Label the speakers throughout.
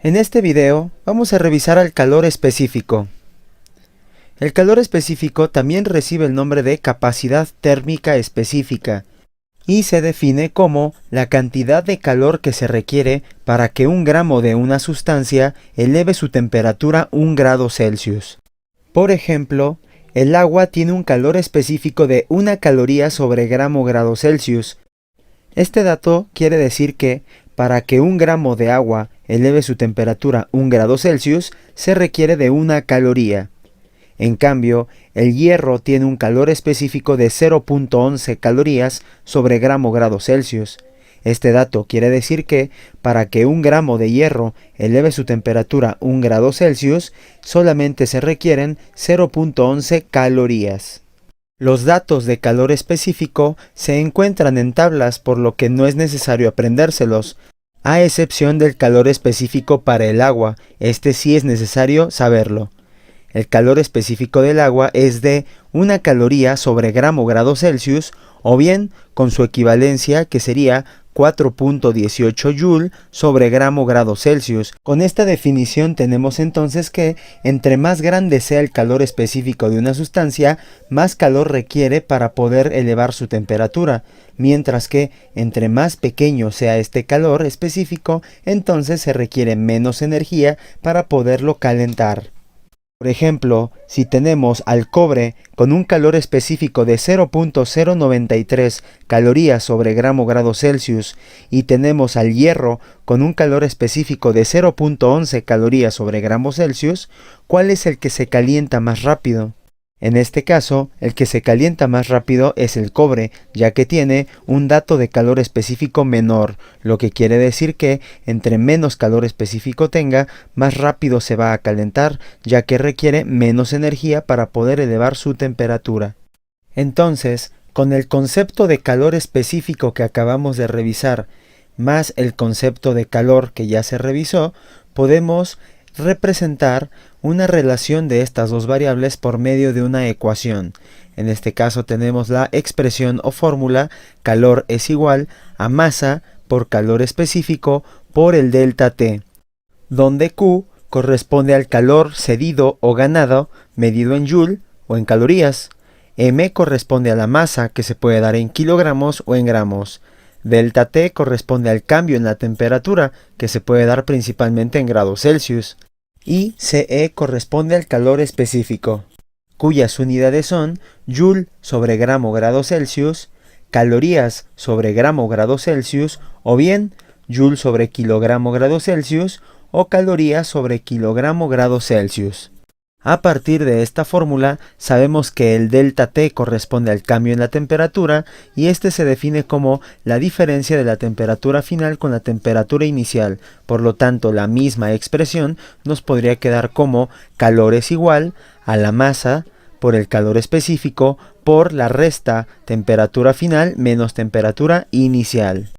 Speaker 1: En este video vamos a revisar al calor específico. El calor específico también recibe el nombre de capacidad térmica específica y se define como la cantidad de calor que se requiere para que un gramo de una sustancia eleve su temperatura 1 grado Celsius. Por ejemplo, el agua tiene un calor específico de 1 caloría sobre gramo grado Celsius. Este dato quiere decir que para que un gramo de agua eleve su temperatura 1 grado Celsius, se requiere de 1 caloría. En cambio, el hierro tiene un calor específico de 0.11 calorías sobre gramo grado Celsius. Este dato quiere decir que, para que un gramo de hierro eleve su temperatura 1 grado Celsius, solamente se requieren 0.11 calorías. Los datos de calor específico se encuentran en tablas, por lo que no es necesario aprendérselos, a excepción del calor específico para el agua. Este sí es necesario saberlo. El calor específico del agua es de 1 caloría sobre gramo grado Celsius, o bien con su equivalencia, que sería 4.18 Joule sobre gramo grado Celsius. Con esta definición tenemos entonces que entre más grande sea el calor específico de una sustancia, más calor requiere para poder elevar su temperatura, mientras que entre más pequeño sea este calor específico, entonces se requiere menos energía para poderlo calentar. Por ejemplo, si tenemos al cobre con un calor específico de 0.093 calorías sobre gramo grado Celsius y tenemos al hierro con un calor específico de 0.11 calorías sobre gramo Celsius, ¿cuál es el que se calienta más rápido? En este caso, el que se calienta más rápido es el cobre, ya que tiene un dato de calor específico menor, lo que quiere decir que entre menos calor específico tenga, más rápido se va a calentar, ya que requiere menos energía para poder elevar su temperatura. Entonces, con el concepto de calor específico que acabamos de revisar, más el concepto de calor que ya se revisó, podemos representar una relación de estas dos variables por medio de una ecuación. En este caso tenemos la expresión o fórmula: calor es igual a masa por calor específico por el delta T, donde Q corresponde al calor cedido o ganado medido en Joule o en calorías. M corresponde a la masa, que se puede dar en kilogramos o en gramos. Delta T corresponde al cambio en la temperatura, que se puede dar principalmente en grados Celsius. Y CE corresponde al calor específico, cuyas unidades son Joule sobre gramo grado Celsius, calorías sobre gramo grado Celsius, o bien Joule sobre kilogramo grado Celsius o calorías sobre kilogramo grado Celsius. A partir de esta fórmula sabemos que el delta T corresponde al cambio en la temperatura, y este se define como la diferencia de la temperatura final con la temperatura inicial. Por lo tanto, la misma expresión nos podría quedar como calor es igual a la masa por el calor específico por la resta temperatura final menos temperatura inicial.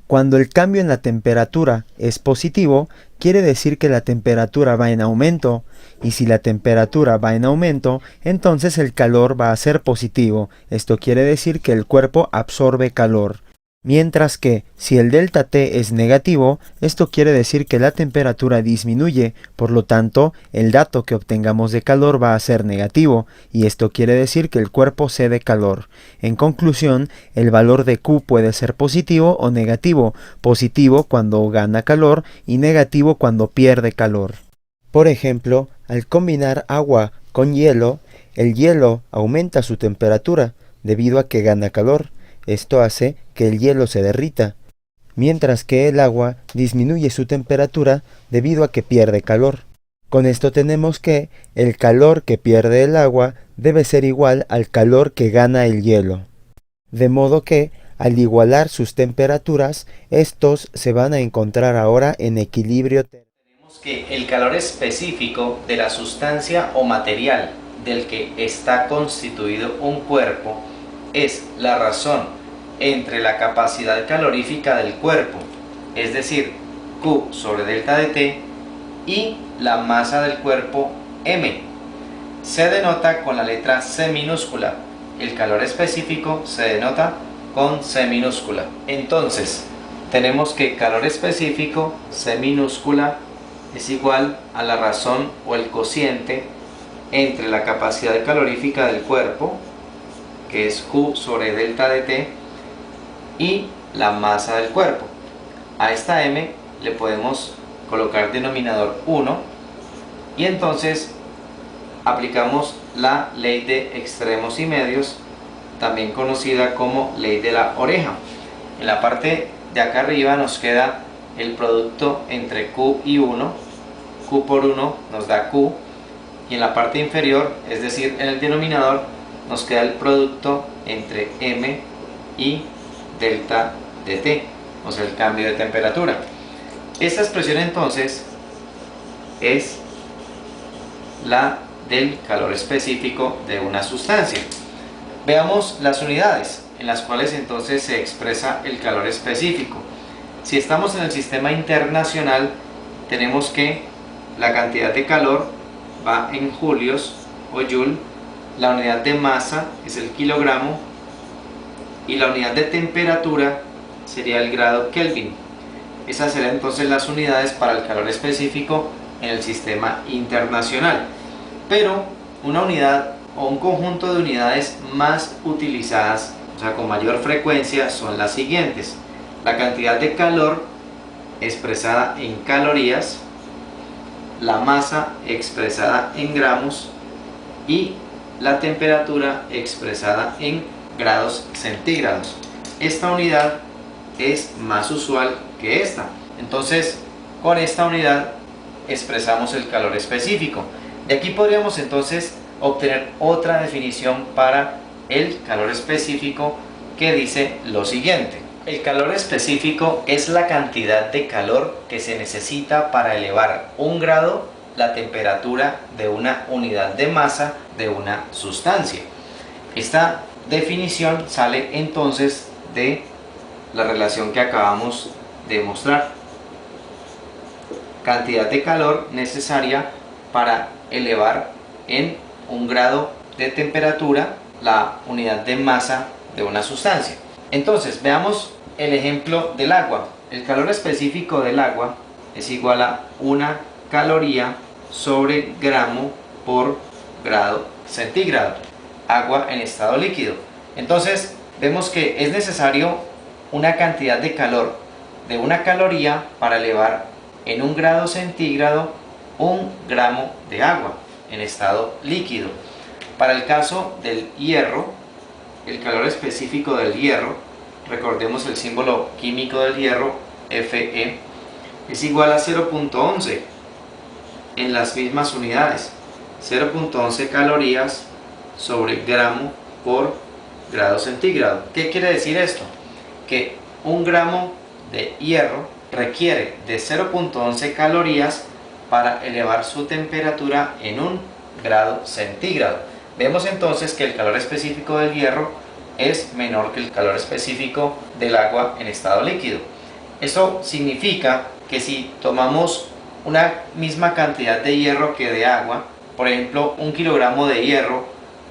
Speaker 1: Cuando el cambio en la temperatura es positivo, quiere decir que la temperatura va en aumento, y si la temperatura va en aumento, entonces el calor va a ser positivo. Esto quiere decir que el cuerpo absorbe calor. Mientras que, si el delta T es negativo, esto quiere decir que la temperatura disminuye, por lo tanto, el dato que obtengamos de calor va a ser negativo, y esto quiere decir que el cuerpo cede calor. En conclusión, el valor de Q puede ser positivo o negativo: positivo cuando gana calor y negativo cuando pierde calor. Por ejemplo, al combinar agua con hielo, el hielo aumenta su temperatura debido a que gana calor. Esto hace que el hielo se derrita, mientras que el agua disminuye su temperatura debido a que pierde calor. Con esto tenemos que el calor que pierde el agua debe ser igual al calor que gana el hielo. De modo que, al igualar sus temperaturas, estos se van a encontrar ahora en equilibrio.
Speaker 2: Tenemos que el calor específico de la sustancia o material del que está constituido un cuerpo es la razón entre la capacidad calorífica del cuerpo, es decir, Q sobre delta de T, y la masa del cuerpo, M. Se denota con la letra C minúscula. El calor específico se denota con C minúscula. Entonces, tenemos que calor específico, C minúscula, es igual a la razón o el cociente entre la capacidad calorífica del cuerpo, que es Q sobre delta de T, y la masa del cuerpo. A esta M le podemos colocar denominador 1 y entonces aplicamos la ley de extremos y medios, también conocida como ley de la oreja. En la parte de acá arriba nos queda el producto entre Q y 1, Q por 1 nos da Q, y en la parte inferior, es decir, en el denominador, nos queda el producto entre M y delta de T, o sea, el cambio de temperatura. Esta expresión entonces es la del calor específico de una sustancia. Veamos las unidades en las cuales entonces se expresa el calor específico. Si estamos en el sistema internacional, tenemos que la cantidad de calor va en julios o joule, la unidad de masa es el kilogramo y la unidad de temperatura sería el grado Kelvin. Esas serán entonces las unidades para el calor específico en el sistema internacional. Pero una unidad o un conjunto de unidades más utilizadas, o sea, con mayor frecuencia, son las siguientes: la cantidad de calor expresada en calorías, la masa expresada en gramos y la temperatura expresada en grados centígrados. Esta unidad es más usual que esta. Entonces, con esta unidad expresamos el calor específico. De aquí podríamos entonces obtener otra definición para el calor específico que dice lo siguiente: el calor específico es la cantidad de calor que se necesita para elevar un grado la temperatura de una unidad de masa de una sustancia. Esta definición sale entonces de la relación que acabamos de mostrar. Cantidad de calor necesaria para elevar en un grado de temperatura la unidad de masa de una sustancia. Entonces, veamos el ejemplo del agua. El calor específico del agua es igual a 1 caloría sobre gramo por grado centígrado. Agua en estado líquido. Entonces, vemos que es necesario una cantidad de calor de 1 caloría para elevar en un grado centígrado 1 gramo de agua en estado líquido. Para el caso del hierro, el calor específico del hierro, recordemos el símbolo químico del hierro, Fe, es igual a 0.11 en las mismas unidades, 0.11 calorías sobre gramo por grado centígrado. ¿Qué quiere decir esto? Que 1 gramo de hierro requiere de 0.11 calorías para elevar su temperatura en 1 grado centígrado. Vemos entonces que el calor específico del hierro es menor que el calor específico del agua en estado líquido. Esto significa que si tomamos una misma cantidad de hierro que de agua, por ejemplo 1 kilogramo de hierro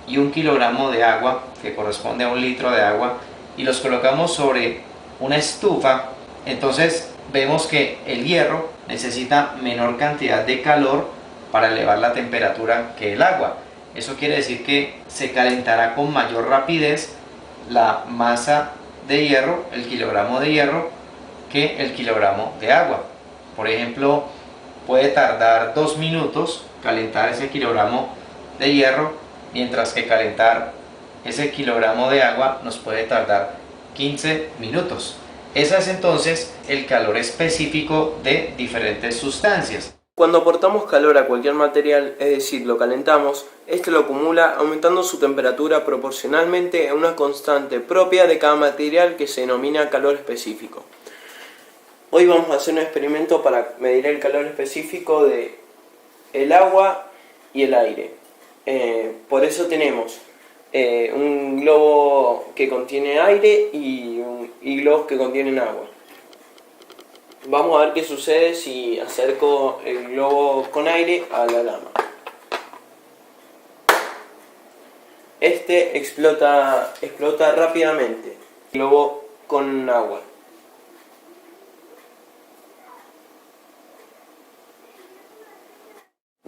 Speaker 2: y 1 kilogramo de agua, que corresponde a 1 litro de agua, y los colocamos sobre una estufa, entonces vemos que el hierro necesita menor cantidad de calor para elevar la temperatura que el agua. Eso quiere decir que se calentará con mayor rapidez la masa de hierro, el kilogramo de hierro, que el kilogramo de agua. Por ejemplo, puede tardar 2 minutos calentar ese kilogramo de hierro, mientras que calentar ese kilogramo de agua nos puede tardar 15 minutos. Ese es entonces el calor específico de diferentes sustancias.
Speaker 3: Cuando aportamos calor a cualquier material, es decir, lo calentamos, este lo acumula aumentando su temperatura proporcionalmente a una constante propia de cada material que se denomina calor específico. Hoy vamos a hacer un experimento para medir el calor específico de el agua y el aire. Por eso tenemos un globo que contiene aire y globos que contienen agua. Vamos a ver qué sucede si acerco el globo con aire a la llama. Este explota rápidamente. El globo con agua.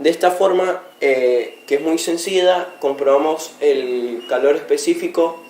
Speaker 3: De esta forma, que es muy sencilla, comprobamos el calor específico